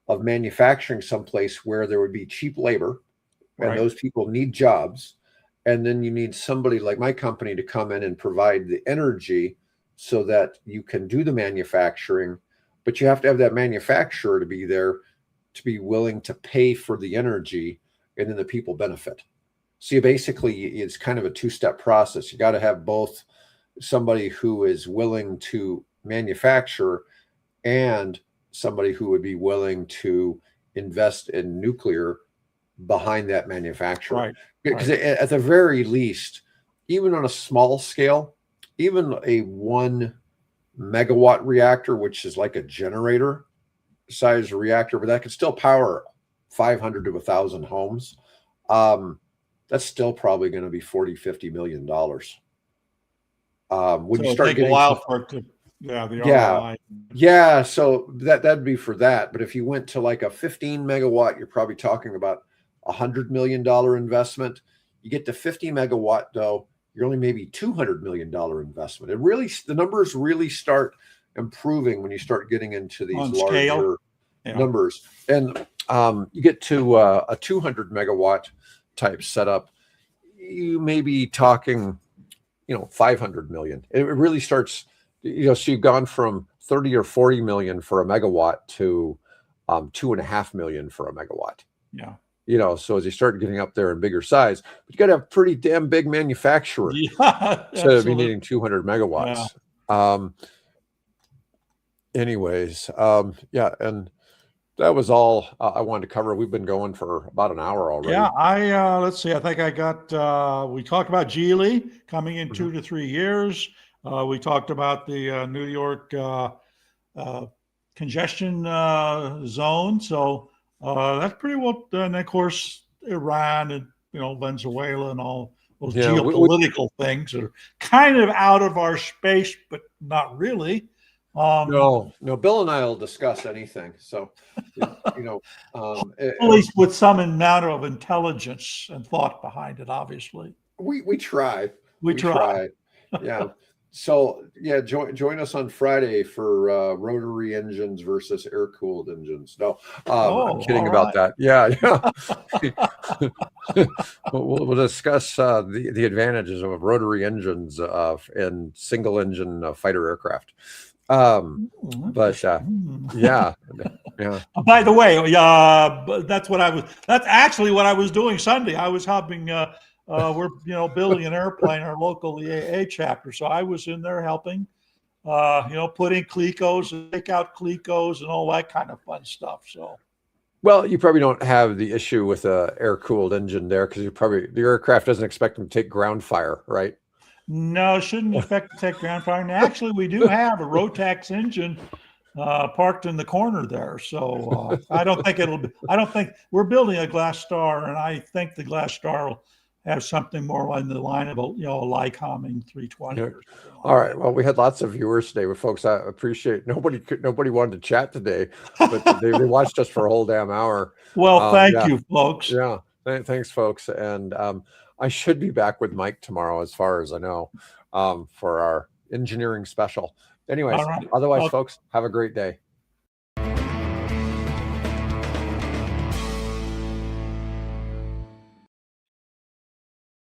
of manufacturing someplace where there would be cheap labor, and those people need jobs. And then you need somebody like my company to come in and provide the energy so that you can do the manufacturing, but you have to have that manufacturer to be there to be willing to pay for the energy, and then the people benefit. So it's kind of a two-step process. You got to have both somebody who is willing to manufacture and somebody who would be willing to invest in nuclear behind that manufacturer. Because at the very least, even on a small scale, even a 1 megawatt reactor, which is like a generator size reactor, but that could still power 500 to 1,000 homes. That's still probably going to be $40-50 million. When you start getting a while for it to, so that'd be for that. But if you went to like a 15 megawatt, you're probably talking about $100 million investment. You get to 50 megawatt though, you're only maybe $200 million investment. The numbers really start improving when you start getting into these larger numbers. And you get to a 200 megawatt type setup, you may be talking, 500 million. It really starts, so you've gone from 30 or 40 million for a megawatt to 2.5 million for a megawatt. Yeah. So as you start getting up there in bigger size, but you got to have pretty damn big manufacturer to be needing 200 megawatts. And that was all I wanted to cover. We've been going for about an hour already. Yeah, let's see. I think I got, we talked about Geely coming in 2 to 3 years. We talked about the New York congestion zone. So that's pretty well done. Of course, Iran and, Venezuela and all those geopolitical things are kind of out of our space, but not really. No, Bill and I will discuss anything. So, at least with some amount of intelligence and thought behind it, obviously. We try. We try. Yeah. So join us on Friday for rotary engines versus air-cooled engines. No, I'm kidding about that. Yeah. We'll discuss the advantages of rotary engines in single-engine fighter aircraft. But yeah. By the way, that's actually what I was doing Sunday. I was helping. We're building an airplane, our local EAA chapter. So I was in there helping. Put in clecos and take out clecos and all that kind of fun stuff. So. Well, you probably don't have the issue with a air-cooled engine there because the aircraft doesn't expect them to take ground fire, right? No, shouldn't expect to take ground fire. And actually, we do have a Rotax engine parked in the corner there. So I don't think we're building a Glass Star, and I think the Glass Star will have something more in the line of a Lycoming 320. Yeah. All right. Well, we had lots of viewers today, but folks, I appreciate nobody wanted to chat today, but they watched us for a whole damn hour. Well, thank you, folks. Yeah. Thanks, folks. And I should be back with Mike tomorrow, as far as I know, for our engineering special. Anyways, otherwise, folks, have a great day.